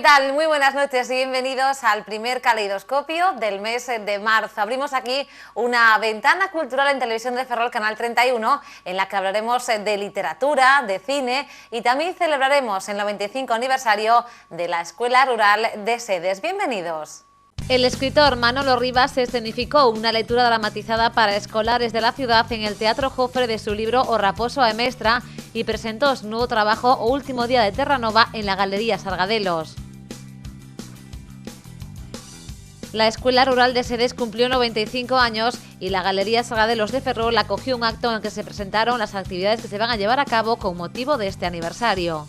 tal? Muy buenas noches y bienvenidos al primer caleidoscopio del mes de marzo. Abrimos aquí una ventana cultural en Televisión de Ferrol, Canal 31, en la que hablaremos de literatura, de cine y también celebraremos el 95 aniversario de la Escuela Rural de Sedes. Bienvenidos. El escritor Manolo Rivas escenificó una lectura dramatizada para escolares de la ciudad en el Teatro Jofre de su libro O Raposo a Mestra y presentó su nuevo trabajo O Último Día de Terranova en la Galería Sargadelos. La Escuela Rural de Sedes cumplió 95 años y la Galería Sargadelos de Ferrol acogió un acto en el que se presentaron las actividades que se van a llevar a cabo con motivo de este aniversario.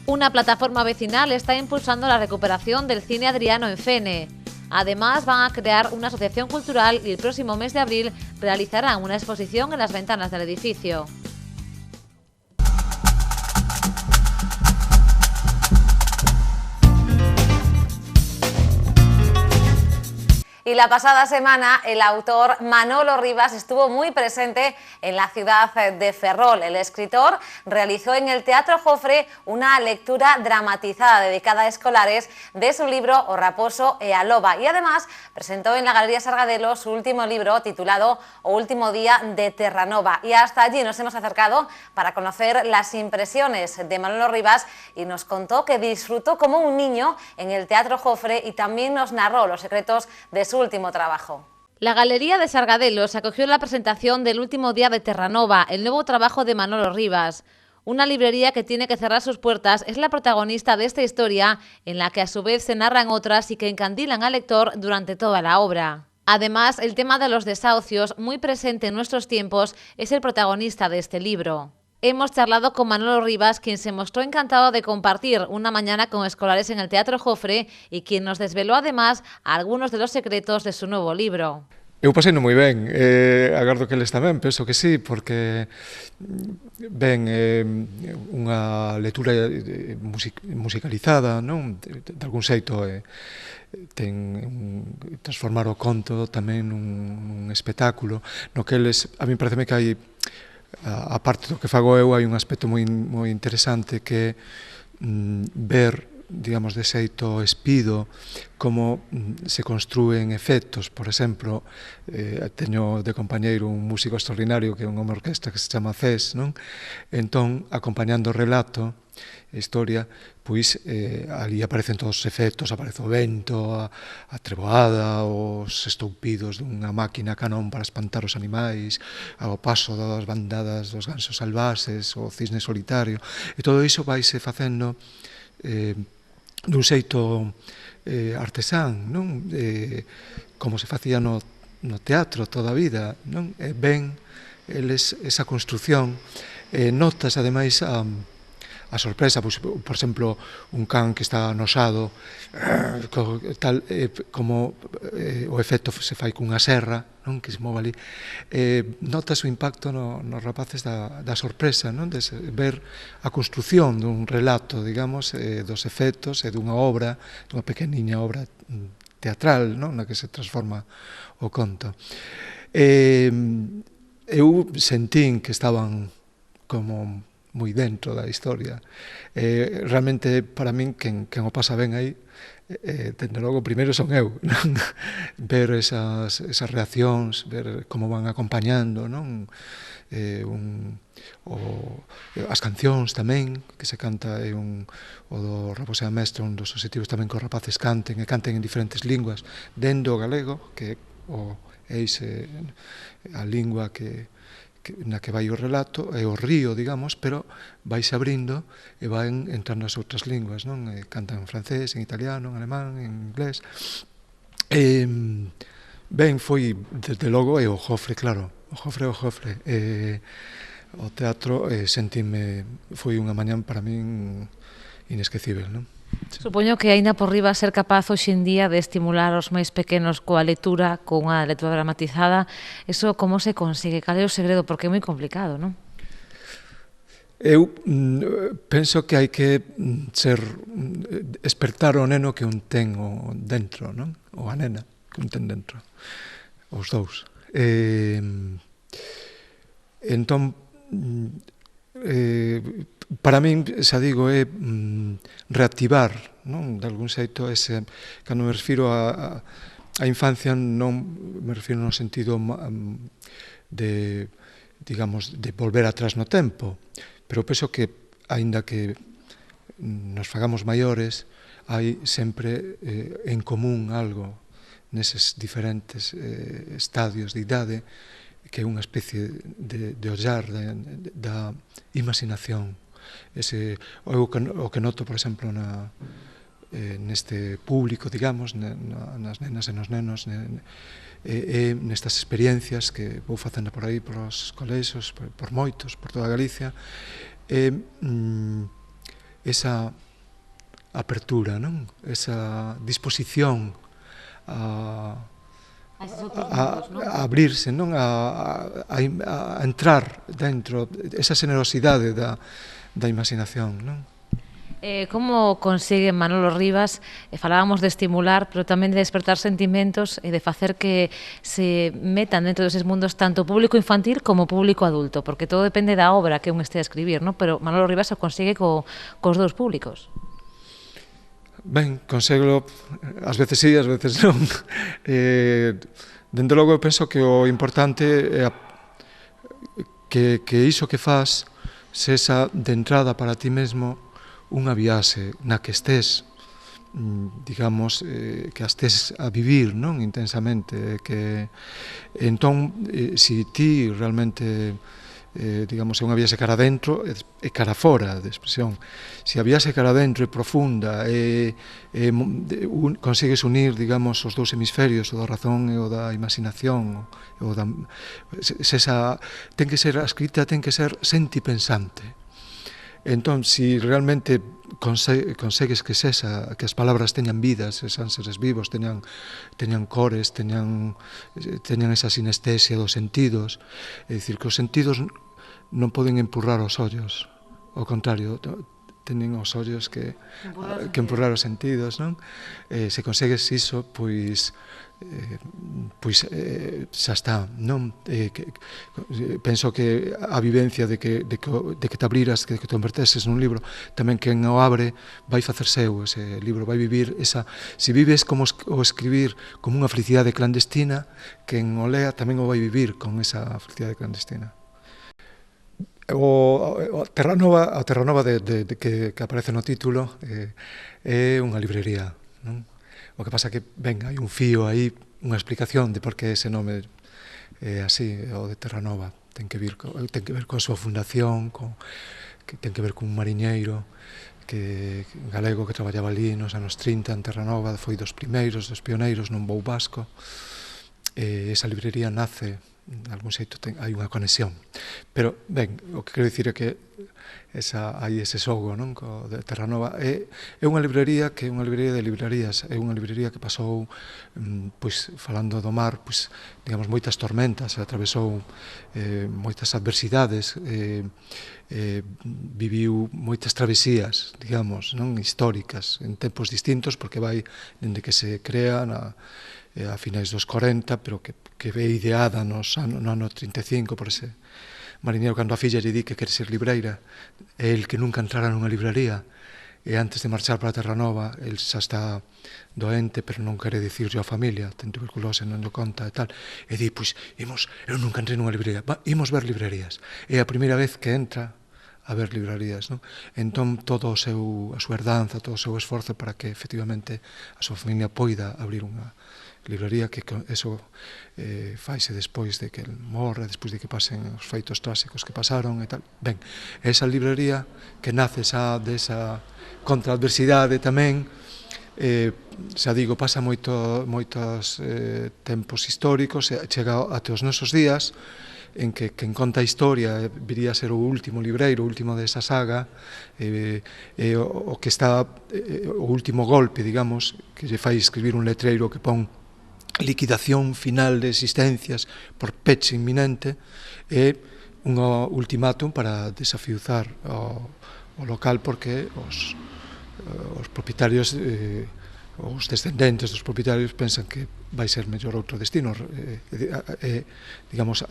Una plataforma vecinal está impulsando la recuperación del cine Adriano en Fene. Además, van a crear una asociación cultural y el próximo mes de abril realizarán una exposición en las ventanas del edificio. Y la pasada semana el autor Manolo Rivas estuvo muy presente en la ciudad de Ferrol. El escritor realizó en el Teatro Jofre una lectura dramatizada dedicada a escolares de su libro O Raposo e a Loba y además presentó en la Galería Sargadelos su último libro titulado O Último Día de Terranova. Y hasta allí nos hemos acercado para conocer las impresiones de Manolo Rivas y nos contó que disfrutó como un niño en el Teatro Jofre y también nos narró los secretos de su último trabajo. La Galería de Sargadelos acogió la presentación del Último Día de Terranova, el nuevo trabajo de Manolo Rivas. Una librería que tiene que cerrar sus puertas es la protagonista de esta historia, en la que a su vez se narran otras y que encandilan al lector durante toda la obra. Además, el tema de los desahucios, muy presente en nuestros tiempos, es el protagonista de este libro. Hemos charlado con Manolo Rivas, quien se mostró encantado de compartir una mañana con escolares en el Teatro Jofre y quien nos desveló además algunos de los secretos de su nuevo libro. Eu paseino moi ben, agardo que eles tamén, penso que sí, porque ben, unha lectura musicalizada, non? De algún xeito transformar o conto tamén nun espectáculo, no que eles, a mí pareceme que hai, a parte do que fago eu, hai un aspecto moi interesante que ver, digamos, de xeito espido como se construen efectos. Por exemplo, teño de compañeiro un músico extraordinario que é unha orquesta que se chama CES, non? Entón, acompañando o relato, a historia, pois ali aparecen todos os efectos, aparece o vento, a treboada, os estoupidos dunha máquina Canon para espantar os animais, ao paso das bandadas dos gansos salvaxes, o cisne solitario, e todo iso vaise facendo dun xeito artesán, non? Como se facía no teatro toda a vida, non? Ben, eles, esa construción, notas ademais a sorpresa, pois, por exemplo, un can que está anosado, tal, como o efecto se fai cunha serra, non, que se move ali, notas o impacto nos rapaces da sorpresa, non, de ver a construción dun relato, digamos, dos efectos e dunha obra, dunha pequeniña obra teatral, non, na que se transforma o conto. Eu sentín que estaban como moi dentro da historia. Realmente, para min, quen o pasa ben aí, dende logo, primeiro son eu, non? Ver esas reaccións, ver como van acompañando, non? As cancións tamén, que se canta, o do Raposo e a Mestra, un dos obxectivos tamén que os rapaces canten, e canten en diferentes linguas, dende o galego, que é a lingua na que vai o relato, é o río, digamos, pero vaise abrindo e van entrando as outras linguas, non? Cantan en francés, en italiano, en alemán, en inglés. Ben, foi, desde logo, o Jofre, claro, o Jofre. O teatro, sentime, foi unha mañán para min inesquecível, non? Supoño que aínda por riba ser capaz hoxe en día de estimular os máis pequenos coa lectura, con unha lectura dramatizada, eso como se consigue? Cal é o segredo? Porque é moi complicado, non? Eu penso que hai que despertar o neno que un ten dentro, non? Ou a nena que un ten dentro, os dous. Entón, para min, xa digo, é reactivar, non? De algún xeito, cando me refiro a infancia, non me refiro no sentido de, digamos, de volver atrás no tempo, pero penso que, aínda que nos fagamos maiores, hai sempre en común algo neses diferentes estadios de idade, que é unha especie de ollar da imaginación. O que noto, por exemplo, neste público, digamos, nas nenas e nos nenos, nestas experiencias que vou facendo por aí, por os colexios, por moitos, por toda Galicia, esa apertura, non? Esa disposición a abrirse, non? A entrar dentro, esa generosidade da imaginación, non? Como consigue Manolo Rivas, falábamos de estimular, pero tamén de despertar sentimentos e de facer que se metan dentro deses mundos tanto público infantil como público adulto, porque todo depende da obra que un este a escribir, non? Pero Manolo Rivas o consigue cos dous públicos. Ben, conseglo, ás veces sí, ás veces non. Dende logo, eu penso que o importante é que iso que faz sexa de entrada para ti mesmo unha viaxe na que estés, digamos, que a estés a vivir, non? Intensamente, que entón, se ti realmente, digamos, é unha viaxe cara adentro e cara fora de expresión. Se a viaxe cara adentro é profunda e consigues unir, digamos, os dous hemisferios, o da razón e o da imaginación, ten que ser, a escrita ten que ser sentipensante. Entón, se realmente consegues que as palabras teñan vidas, sean seres vivos, teñan cores, teñan esa sinestesia dos sentidos, é dicir, que os sentidos non poden empurrar os ollos, ao contrario, teñen os ollos que empurrar os sentidos, non? Se consegues iso, pois xa está, non? Penso que a vivencia de que te abriras, que te converteses nun libro, tamén quen o abre vai facer seu ese libro, vai vivir esa... Se vives como o escribir como unha felicidade clandestina, quen o lea tamén o vai vivir con esa felicidade clandestina. A Terranova que aparece no título é unha librería, non? O que pasa que, ben, hai un fío aí, unha explicación de por que ese nome é así, o de Terranova. Ten que ver coa súa fundación, ten que ver con un mariñeiro galego que traballaba ali nos anos 30 en Terranova, foi dos primeiros, dos pioneiros nun voo vasco. Esa librería nace, de algún xeito hai unha conexión. Pero, ben, o que quero dicir é que hai ese xogo, non? De Terranova. É unha librería que é unha librería de librarías, é unha librería que pasou, pois, falando do mar, pois, digamos, moitas tormentas, atravesou moitas adversidades, viviu moitas travesías, digamos, non? Históricas, en tempos distintos, porque vai dende que se crea a finais dos 40, pero que é ideada no ano 35 por ese mariñeiro, cando a filla lle di que quere ser libreira, é el que nunca entrara nunha librería, e antes de marchar para Terranova, el xa está doente, pero non quere dicirlle á familia, ten tuberculose, non lle conta e tal, e di, pois, eu nunca entrei nunha librería, imos ver librerías. É a primeira vez que entra a ver librerías, non? Entón, toda a súa herdanza, todo o seu esforzo para que, efectivamente, a súa familia poida abrir unha librería, que eso faise despois de que el morre, despois de que pasen os feitos tráxicos que pasaron e tal. Ben, esa librería que nace xa desa contraadversidade tamén, xa digo, pasa moitos tempos históricos, chega até os nosos días, en que quen conta a historia viría a ser o último libreiro, o último desa saga, o que está o último golpe, digamos, que lle fai escribir un letreiro que pon liquidación final de existencias por peche inminente, é un ultimátum para desafiuzar o local, porque os propietarios, os descendentes dos propietarios, pensan que vai ser mellor outro destino. Digamos,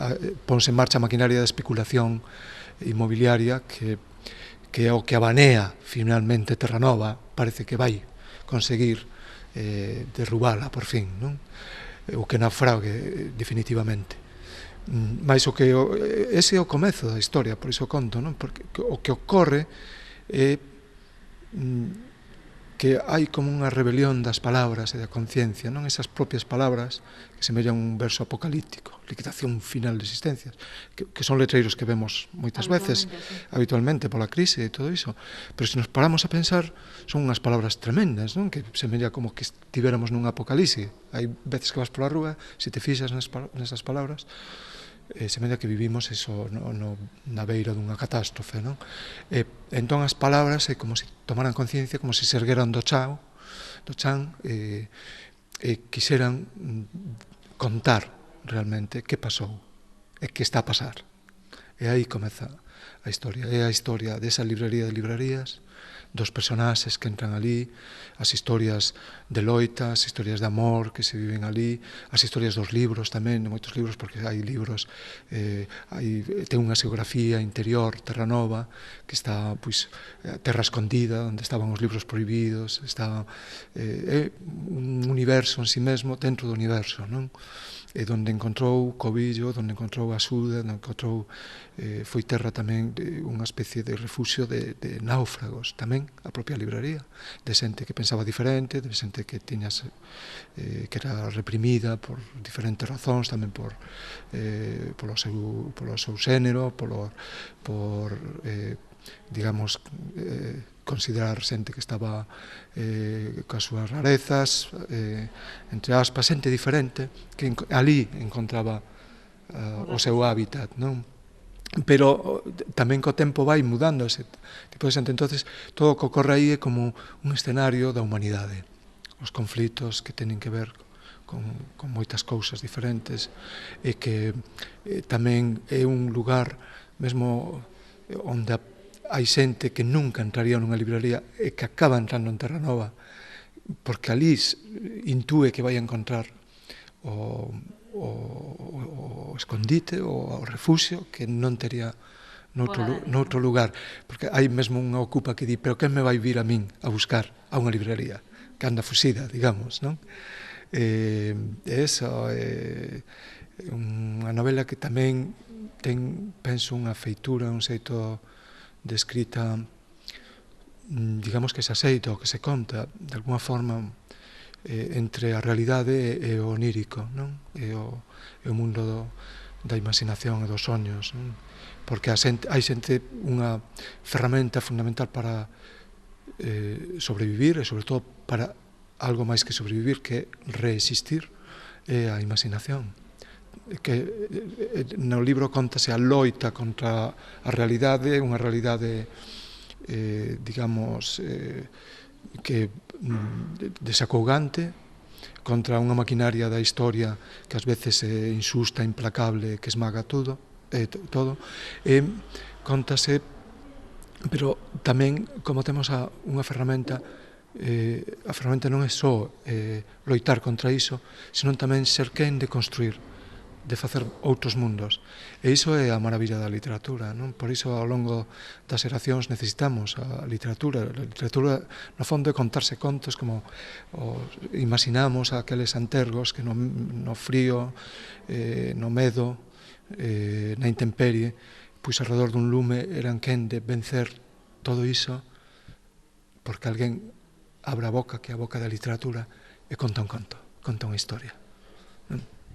ponse en marcha a maquinaria de especulación inmobiliaria que que é o que abanea finalmente Terranova, parece que vai conseguir derrubala por fin, non? O que naufrague definitivamente. Mais ese é o comezo da historia, por iso conto, non? Porque o que ocorre é que hai como unha rebelión das palabras e da conciencia, non? Esas propias palabras que semellan un verso apocalíptico, liquidación final de existencias, que son letreiros que vemos moitas veces, habitualmente, pola crise e todo iso, pero se nos paramos a pensar, son unhas palabras tremendas, non? Que semella como que estivéramos nun apocalipse. Hai veces que vas pola rúa, se te fixas nesas palabras, semella que vivimos eso na beira dunha catástrofe, non? Entón as palabras é como se tomaran conciencia, como se se ergueran do chan e quixeran contar realmente que pasou e que está a pasar. E aí comeza a historia. É a historia desa librería de librarías, dos personaxes que entran ali, as historias de loita, as historias de amor que se viven ali, as historias dos libros tamén, de moitos libros, porque hai libros, ten unha xeografía interior, Terranova, que está, pois, terra escondida, onde estaban os libros prohibidos, está un universo en si mesmo dentro do universo, non? Donde encontrou cobillo, donde encontrou axuda, donde encontrou, foi terra tamén unha especie de refuxio de náufragos, tamén a propia libraría, de xente que pensaba diferente, de xente que tiña que era reprimida por diferentes razóns, tamén polo seu xénero, por digamos, considerar xente que estaba coas súas rarezas, entre aspas, xente diferente, que ali encontraba o seu hábitat, non? Pero tamén co tempo vai mudando ese tipo de xente. Entonces, todo o que ocorre aí é como un escenario da humanidade. Os conflitos que teñen que ver con moitas cousas diferentes e que tamén é un lugar mesmo onde hai xente que nunca entraría nunha librería e que acaba entrando en Terranova porque ali intúe que vai a encontrar o escondite ou o refuxio que non tería noutro lugar, porque hai mesmo unha ocupa que di, pero quen me vai vir a min a buscar a unha librería que anda fuxida, digamos, non? Esa é unha novela que tamén ten, penso, unha feitura, un xeito de escrita, digamos que se aceita ou que se conta de alguma forma entre a realidade e o onírico, non? E o mundo da imaginación e dos soños, non? Porque hai xente unha ferramenta fundamental para sobrevivir e sobre todo para algo máis que sobrevivir, que reexistir, é a imaginación. Que no libro contase a loita contra a realidade, unha realidade digamos que desacougante, contra unha maquinaria da historia que ás veces é injusta, implacable, que esmaga todo, e contase, pero tamén como temos unha ferramenta, a ferramenta non é só loitar contra iso, senón tamén ser quen de construir, de facer outros mundos. E iso é a maravilla da literatura, non? Por iso, ao longo das xeracións, necesitamos a literatura. A literatura, no fondo, é contarse contos como imaginamos aqueles antergos que no frío, no medo, na intemperie, pois alrededor dun lume eran quen de vencer todo iso porque alguén abra a boca, que é a boca da literatura, e conta un conto, conta unha historia.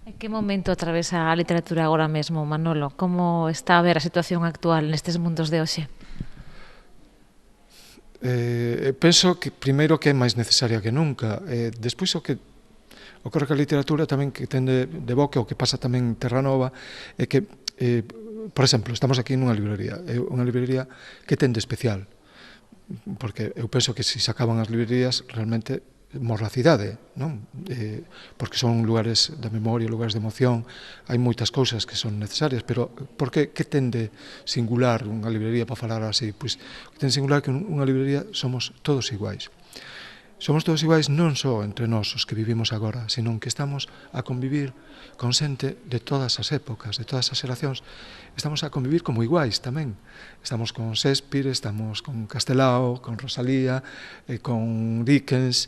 En que momento atravesa a literatura agora mesmo, Manolo? Como está a ver a situación actual nestes mundos de hoxe? Penso que primeiro que é máis necesaria que nunca. Despois o que ocorre que a literatura tamén que ten de boca, o que pasa tamén en Terranova, é que, por exemplo, estamos aquí nunha librería. É unha librería que ten de especial, porque eu penso que se acaban as librerías realmente morre a cidade, non? Porque son lugares da memoria, lugares de emoción, hai moitas cousas que son necesarias, pero por que ten de singular unha librería para falar así? Pois que ten de singular que unha librería somos todos iguais. somos todos iguais non só entre nós os que vivimos agora, senón que estamos a convivir con xente de todas as épocas, de todas as xeracións. Estamos a convivir como iguais tamén. Estamos con Shakespeare, estamos con Castelao, con Rosalía, con Dickens,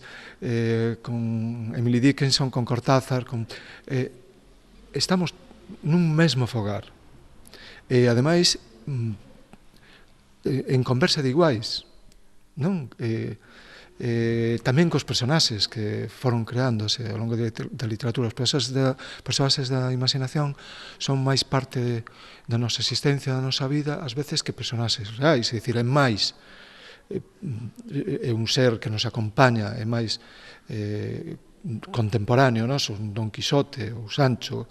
con Emily Dickinson, con Cortázar. Estamos nun mesmo fogar. E, ademais, en conversa de iguais, non? Tamén cos personaxes que foron creándose ao longo da literatura. Os personaxes da imaginación son máis parte da nosa existencia, da nosa vida, ás veces que personaxes reais, é dicir, é máis é un ser que nos acompaña, é máis contemporáneo, un Don Quixote, ou Sancho,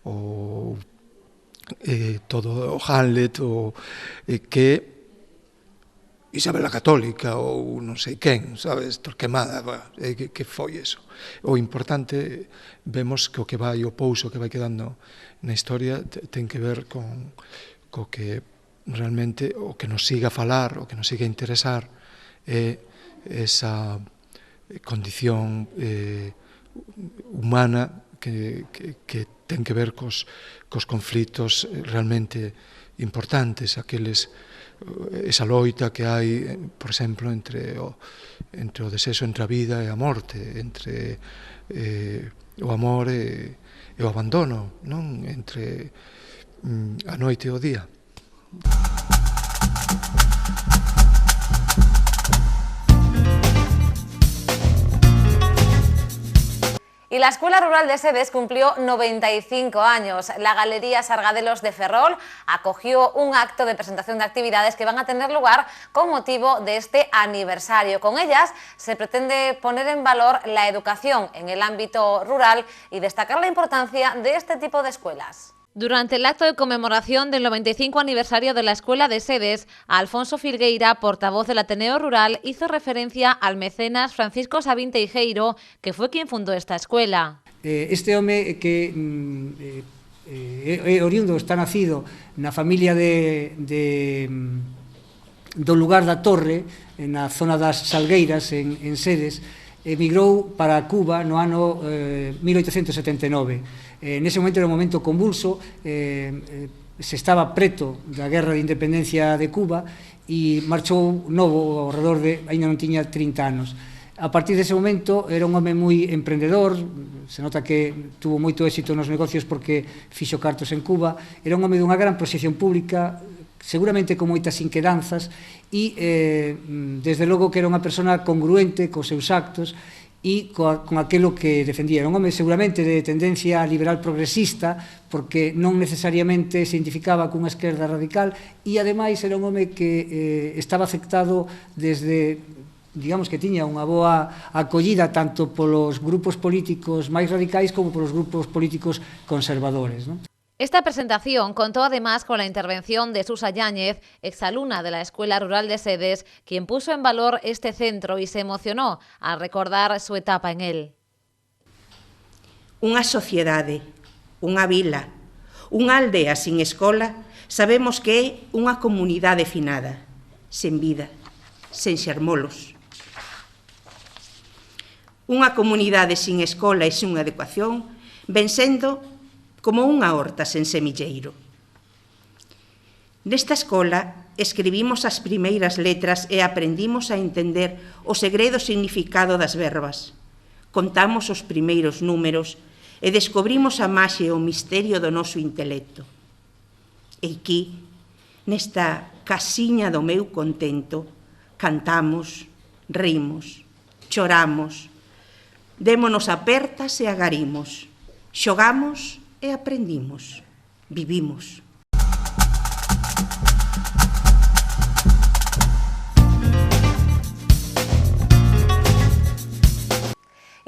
ou todo o Hamlet, que Isabel a Católica ou non sei quen, sabes, Torquemada, que foi eso. O importante, vemos que o que vai, o pouso que vai quedando na historia ten que ver co que realmente o que nos siga a falar, o que nos siga a interesar é esa condición humana que ten que ver cos conflitos realmente importantes, esa loita que hai, por exemplo, entre o desexo, entre a vida e a morte, entre o amor e o abandono, non? Entre a noite e o día. Y la Escuela Rural de Sedes cumplió 95 años. La Galería Sargadelos de Ferrol acogió un acto de presentación de actividades que van a tener lugar con motivo de este aniversario. Con ellas se pretende poner en valor la educación en el ámbito rural y destacar la importancia de este tipo de escuelas. Durante el acto de conmemoración del 95 aniversario de la Escuela de Sedes, Alfonso Filgueira, portavoz del Ateneo Rural, hizo referencia al mecenas Francisco Sabín Teijeiro, que fue quien fundó esta escuela. Este home que oriundo, está nacido na familia do lugar da Torre, na zona das Salgueiras, en Sedes, emigrou para Cuba no ano 1879. Nese momento era un momento convulso, se estaba preto da Guerra de Independencia de Cuba e marchou novo, ao redor de, ainda non tiña 30 anos. A partir dese momento era un home moi emprendedor, se nota que tuvo moito éxito nos negocios porque fixo cartos en Cuba, era un home dunha gran proxección pública, seguramente con moitas inquedanzas e desde logo que era unha persona congruente cos seus actos e con aquilo que defendía. Era un home seguramente de tendencia liberal progresista, porque non necesariamente se identificaba cunha esquerda radical, e ademais era un home que estaba aceptado desde, digamos que tiña unha boa acollida tanto polos grupos políticos máis radicais como polos grupos políticos conservadores, non? Esta presentación contó además con la intervención de Susa Yáñez, exalumna de la Escuela Rural de Sedes, quien puso en valor este centro y se emocionó al recordar su etapa en él. Unha sociedade, unha vila, unha aldea sin escola, sabemos que é unha comunidade finada, sen vida, sen xermolos. Unha comunidade sin escola e sin educación ven sendo como unha horta sen semilleiro. Nesta escola escribimos as primeiras letras e aprendimos a entender o segredo significado das verbas. Contamos os primeiros números e descobrimos a maxia e o misterio do noso intelecto. E aquí, nesta casiña do meu contento, cantamos, rimos, choramos, démonos apertas e agarimos, xogamos e aprendimos, vivimos.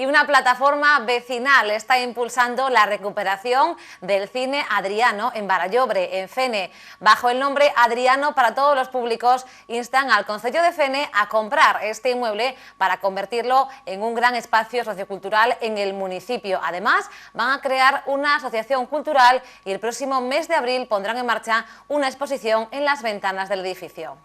Y una plataforma vecinal está impulsando la recuperación del cine Adriano en Barallobre, en Fene. Bajo el nombre Adriano para todos los públicos, instan al Concello de Fene a comprar este inmueble para convertirlo en un gran espacio sociocultural en el municipio. Además, van a crear una asociación cultural y el próximo mes de abril pondrán en marcha una exposición en las ventanas del edificio.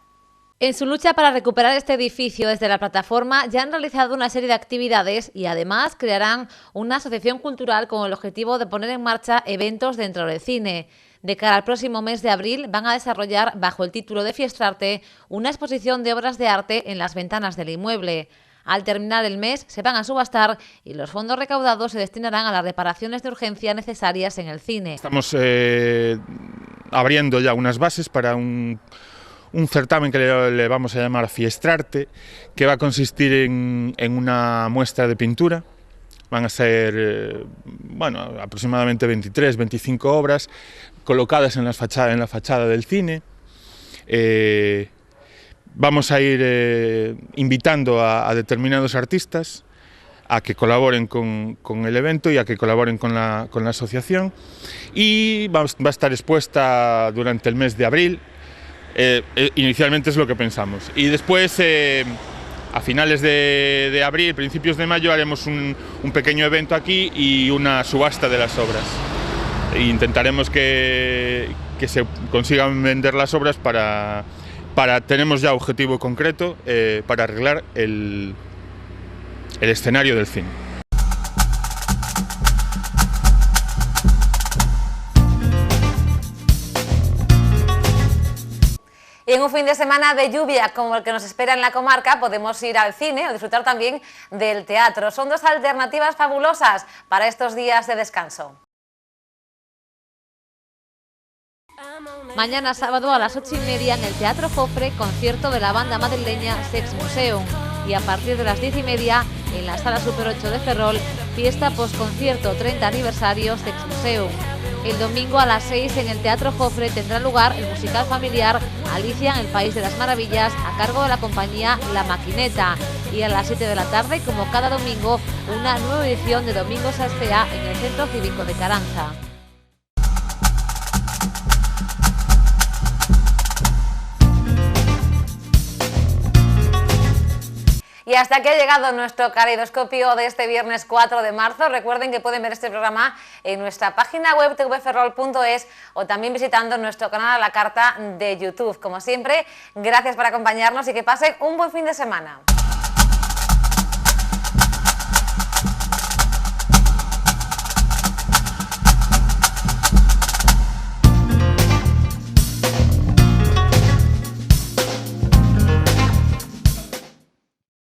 En su lucha para recuperar este edificio, desde la plataforma ya han realizado una serie de actividades y además crearán una asociación cultural con el objetivo de poner en marcha eventos dentro del cine. De cara al próximo mes de abril van a desarrollar, bajo el título de Fiestrarte, una exposición de obras de arte en las ventanas del inmueble. Al terminar el mes se van a subastar y los fondos recaudados se destinarán a las reparaciones de urgencia necesarias en el cine. Estamos abriendo ya unas bases para un certamen que le vamos a llamar Fiestrarte, que va a consistir en una muestra de pintura. Van a ser aproximadamente 23, 25 obras colocadas en la fachada del cine. Vamos a ir invitando a determinados artistas a que colaboren con el evento y a que colaboren con la asociación, y va a estar expuesta durante el mes de abril. Inicialmente es lo que pensamos, y después a finales de abril, principios de mayo, haremos un pequeño evento aquí y una subasta de las obras. Intentaremos que se consigan vender las obras tenemos ya objetivo concreto para arreglar el escenario del cine. Y en un fin de semana de lluvia como el que nos espera en la comarca, podemos ir al cine o disfrutar también del teatro. Son dos alternativas fabulosas para estos días de descanso. Mañana sábado a las 8:30 en el Teatro Jofre, concierto de la banda madrileña Sex Museum. Y a partir de las 10:30 en la Sala Super 8 de Ferrol, fiesta postconcierto 30 aniversario Sex Museum. El domingo a las 6 en el Teatro Jofre tendrá lugar el musical familiar Alicia en el País de las Maravillas, a cargo de la compañía La Maquineta. Y a las 7 de la tarde, como cada domingo, una nueva edición de Domingos Astea en el Centro Cívico de Caranza. Y hasta aquí ha llegado nuestro caleidoscopio de este viernes 4 de marzo. Recuerden que pueden ver este programa en nuestra página web tvferrol.es o también visitando nuestro canal a la carta de YouTube. Como siempre, gracias por acompañarnos y que pasen un buen fin de semana.